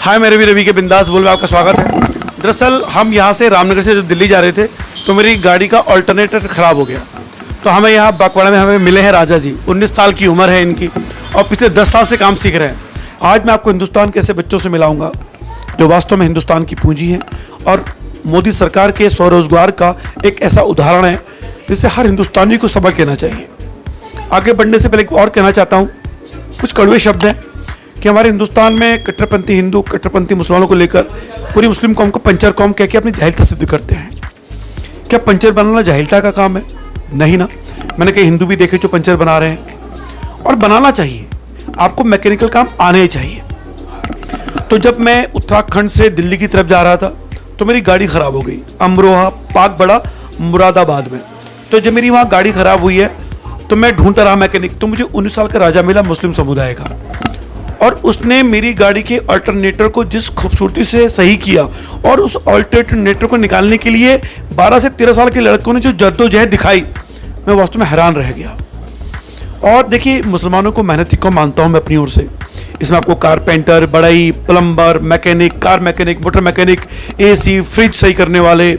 हाय मेरे भी रवि के बिंदास बोल में आपका स्वागत है। दरअसल हम यहाँ से रामनगर से जब दिल्ली जा रहे थे तो मेरी गाड़ी का ऑल्टरनेटर ख़राब हो गया। तो हमें यहाँ बागवाड़ा में हमें मिले हैं राजा जी। 19 साल की उम्र है इनकी और पिछले 10 साल से काम सीख रहे हैं। आज मैं आपको हिंदुस्तान के ऐसे बच्चों से मिलाऊंगा जो वास्तव में हिंदुस्तान की पूंजी है और मोदी सरकार के स्वरोजगार का एक ऐसा उदाहरण है जिससे हर हिंदुस्तानी को सबक लेना चाहिए। आगे बढ़ने से पहले एक और कहना चाहता हूँ, कुछ कड़वे शब्द हैं कि हमारे हिंदुस्तान में कट्टरपंथी हिंदू कट्टरपंथी मुसलमानों को लेकर पूरी मुस्लिम कौम को पंचर कौम कह के अपनी जाहिलता सिद्ध करते हैं। क्या पंचर बनाना जाहिलता का काम है? नहीं ना। मैंने कई हिंदू भी देखे जो पंचर बना रहे हैं और बनाना चाहिए। आपको मैकेनिकल काम आने ही चाहिए। तो जब मैं उत्तराखंड से दिल्ली की तरफ जा रहा था तो मेरी गाड़ी ख़राब हो गई अमरोहा पाकबड़ा मुरादाबाद में। तो जब मेरी वहाँ गाड़ी ख़राब हुई है तो मैं ढूंढता रहा मैकेनिक। तो मुझे 19 साल का राजा मिला मुस्लिम समुदाय का और उसने मेरी गाड़ी के अल्टरनेटर को जिस खूबसूरती से सही किया और उस अल्टरनेटर को निकालने के लिए 12 से 13 साल के लड़कों ने जो जद्दोजहद दिखाई, मैं वास्तव में हैरान रह गया। और देखिए, मुसलमानों को मेहनती को मानता हूँ मैं अपनी ओर से। इसमें आपको कारपेंटर, बढ़ई, plumber, mechanic, car mechanic, motor mechanic, AC, fridge सही करने वाले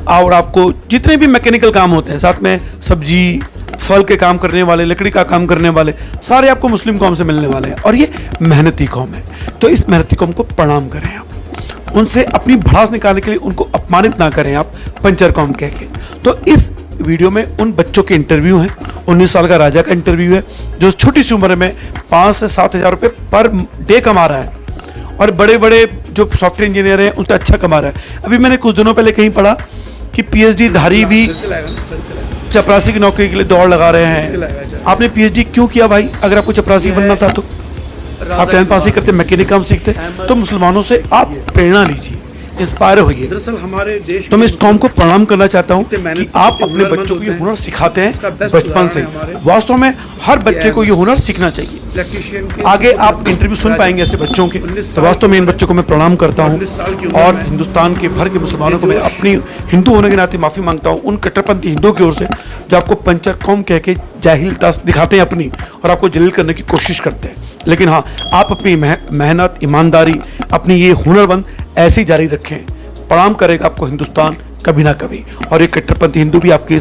और आपको जितने भी मैकेनिकल काम होते हैं, साथ में सब्जी फल के काम करने वाले, लकड़ी का काम करने वाले, सारे आपको मुस्लिम कौम से मिलने वाले हैं और ये मेहनती कौम है। तो इस मेहनती कौम को प्रणाम करें आप, उनसे अपनी भड़ास निकालने के लिए उनको अपमानित ना करें आप पंचर कौम कह के। तो इस वीडियो में उन बच्चों के इंटरव्यू हैं। 19 साल का राजा का इंटरव्यू है जो छोटी सी उम्र में 5 से 7 हज़ार रुपये पर डे कमा रहा है और बड़े बड़े जो सॉफ्टवेयर इंजीनियर हैं उनसे अच्छा कमा रहा है। अभी मैंने कुछ दिनों पहले कहीं पढ़ा कि PhD धारी भी चपरासी की नौकरी के लिए दौड़ लगा रहे हैं। आपने PhD क्यों किया भाई? अगर आपको चपरासी बनना था तो आप 10th पास ही करते, मैकेनिक काम सीखते। तो मुसलमानों से आप प्रेरणा लीजिए, इंस्पायर होइए। दरअसल हमारे देश तो मैं इस कौम को प्रणाम करना चाहता हूँ कि आप अपने बच्चों को ये हुनर सिखाते हैं बचपन से। वास्तव में हर बच्चे को ये हुनर सीखना चाहिए। आगे आप इंटरव्यू सुन पाएंगे ऐसे बच्चों के। तो वास्तव में इन बच्चों को मैं प्रणाम करता हूँ और हिंदुस्तान के भर के मुसलमानों को मैं अपनी हिंदू होने के नाते माफ़ी मांगता हूँ उन कट्टरपंथी हिंदुओं की ओर से जो आपको पंचर कौम कह के जाहिलता दिखाते हैं अपनी और आपको जलील करने की कोशिश करते हैं। लेकिन हाँ, आप अपनी मेहनत, ईमानदारी, अपनी ये हुनरबंद ऐसे ही जारी रखें। प्रणाम करेगा आपको हिंदुस्तान कभी ना कभी और ये कट्टरपंथी हिंदू भी आपके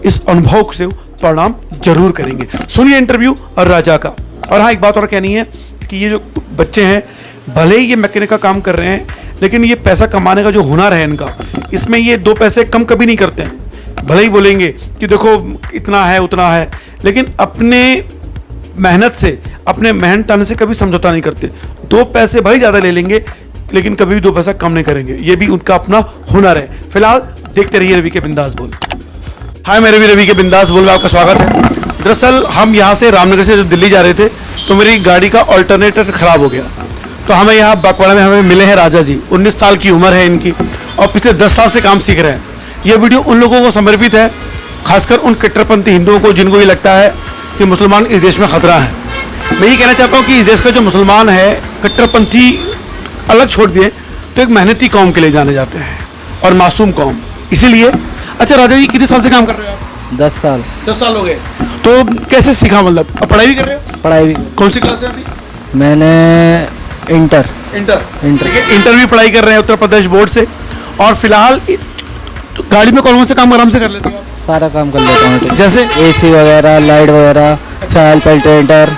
इस अनुभव से प्रणाम जरूर करेंगे। सुनिए इंटरव्यू और राजा का। और हाँ, एक बात और कहनी है कि ये जो बच्चे हैं भले ही ये मैकेनिक का काम कर रहे हैं लेकिन ये पैसा कमाने का जो हुनर है इनका, इसमें ये 2 पैसे कम कभी नहीं करते हैं। भले ही बोलेंगे कि देखो इतना है उतना है, लेकिन अपने मेहनत से, अपने मेहनताने से कभी समझौता नहीं करते। 2 पैसे भले ज़्यादा ले लेंगे लेकिन कभी भी 2 पैसा कम नहीं करेंगे। ये भी उनका अपना हुनर है। फिलहाल देखते रहिए रवि के बिंदास बोल। हाय मेरे भी रवि के बिंदास बोल में आपका स्वागत है। दरअसल हम यहाँ से रामनगर से जब दिल्ली जा रहे थे तो मेरी गाड़ी का ऑल्टरनेटर ख़राब हो गया। तो हमें यहाँ बागवाड़ा में हमें मिले हैं राजा जी। 19 साल की उम्र है इनकी और पिछले 10 साल से काम सीख रहे हैं। ये वीडियो उन लोगों को समर्पित है, खासकर उन कट्टरपंथी हिंदुओं को जिनको ये लगता है कि मुसलमान इस देश में खतरा है। मैं ये कहना चाहता हूँ कि इस देश का जो मुसलमान है, कट्टरपंथी अलग छोड़ दिए तो एक मेहनती कौम के लिए जाने जाते हैं और मासूम कौम। इसीलिए अच्छा राजा जी, कितने साल से काम कर रहे हो आप? 10 साल। 10 साल हो गए। तो कैसे सीखा? मतलब अब पढ़ाई भी कर रहे हो? पढ़ाई भी। कौन सी क्लास है अभी? मैंने इंटर इंटर भी पढ़ाई कर रहे हैं उत्तर प्रदेश बोर्ड से। और फिलहाल तो गाड़ी में कौन से काम आराम से कर लेते हो? सारा काम कर लेता हूँ, जैसे AC वगैरह, लाइट वगैरह, सेल्फ अल्टरनेटर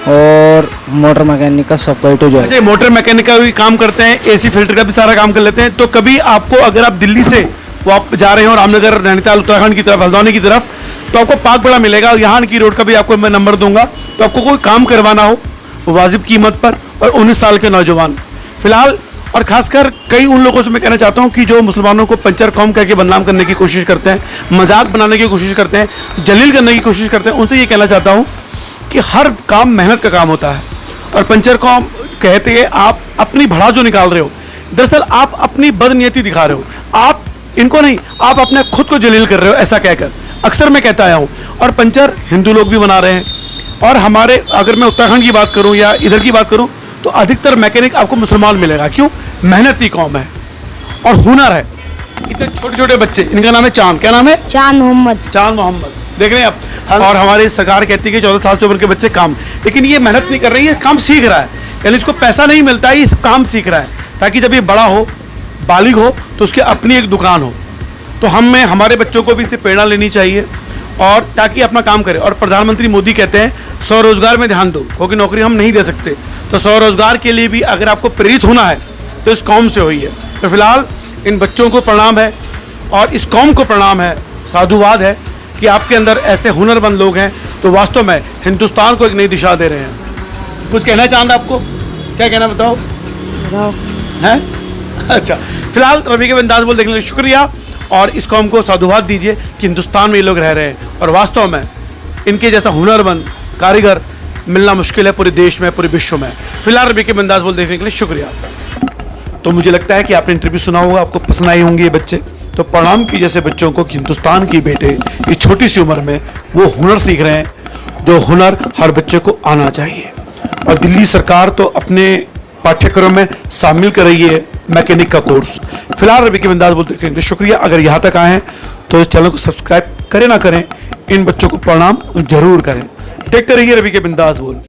और मोटर मैकेनिक का सब कोई तो जो है। मोटर मैकेनिक का भी काम करते हैं, AC फिल्टर का भी सारा काम कर लेते हैं। तो कभी आपको अगर आप दिल्ली से आप जा रहे हो रामनगर, नैनीताल, उत्तराखंड की तरफ, हल्द्वानी की तरफ, तो आपको पाकबड़ा मिलेगा। यहाँ की रोड का भी आपको मैं नंबर दूंगा। तो आपको कोई काम करवाना हो वाजिब कीमत पर और 19 साल के नौजवान फिलहाल, और खासकर कई उन लोगों से मैं कहना चाहता हूं कि जो मुसलमानों को पंचर कौम करके बदनाम करने की कोशिश करते हैं, मजाक बनाने की कोशिश करते हैं, जलील करने की कोशिश करते हैं, उनसे ये कहना चाहता हूं कि हर काम मेहनत का काम होता है। और पंचर कौम कहते हैं आप अपनी भड़ा जो निकाल रहे हो, दरअसल आप अपनी बदनीयती दिखा रहे हो। आप इनको नहीं, आप अपने खुद को जलील कर रहे हो ऐसा कहकर। अक्सर मैं कहता आया हूँ। और पंचर हिंदू लोग भी बना रहे हैं और हमारे, अगर मैं उत्तराखंड की बात करूँ या इधर की बात करूँ, तो अधिकतर मैकेनिक आपको मुसलमान मिलेगा। क्यों? मेहनती कौम है और हुनर है। इतने छोटे छोटे बच्चे, इनका नाम है चांद। क्या नाम है? चांद मोहम्मद। चांद मोहम्मद, देख रहे हैं आप। और हमारी सरकार कहती है कि 14 साल से उम्र के बच्चे काम, लेकिन ये मेहनत नहीं कर रही है, काम सीख रहा है। यानी इसको पैसा नहीं मिलता है, ये सब काम सीख रहा है ताकि जब ये बड़ा हो, बालिग हो, तो उसकी अपनी एक दुकान हो। तो हमें हमारे बच्चों को भी इससे प्रेरणा लेनी चाहिए और ताकि अपना काम करें। और प्रधानमंत्री मोदी कहते हैं स्वरोजगार में ध्यान दो, क्योंकि नौकरी हम नहीं दे सकते। तो स्वरोजगार के लिए भी अगर आपको प्रेरित होना है तो इस कौम से हुई है। तो फिलहाल इन बच्चों को प्रणाम है और इस कौम को प्रणाम है, साधुवाद है कि आपके अंदर ऐसे हुनरमंद लोग हैं तो वास्तव में हिंदुस्तान को एक नई दिशा दे रहे हैं। कुछ कहना चाहता आपको, क्या कहना बताओ हैं? अच्छा, फिलहाल रवि के बिंदास बोल देखने के लिए शुक्रिया और इस कौम को साधुवाद दीजिए कि हिंदुस्तान में ये लोग रह रहे हैं और वास्तव में इनके जैसा हुनरमंद कारीगर मिलना मुश्किल है पूरे देश में, पूरे विश्व में। फिलहाल रवि के बिंदास बोल देखने के लिए शुक्रिया। तो मुझे लगता है कि आपने इंटरव्यू सुना होगा, आपको पसंद आई होंगे ये बच्चे। तो प्रणाम की जैसे बच्चों को कि हिंदुस्तान की बेटे इस छोटी सी उम्र में वो हुनर सीख रहे हैं जो हुनर हर बच्चे को आना चाहिए। और दिल्ली सरकार तो अपने पाठ्यक्रम में शामिल कर रही है मैकेनिक का कोर्स। फिलहाल रवि के बिंदास बोल देखने के लिए शुक्रिया। अगर यहाँ तक आए हैं तो इस चैनल को सब्सक्राइब करें ना करें, इन बच्चों को प्रणाम जरूर करें। देखते रहिए रवि के बिंदास बोल।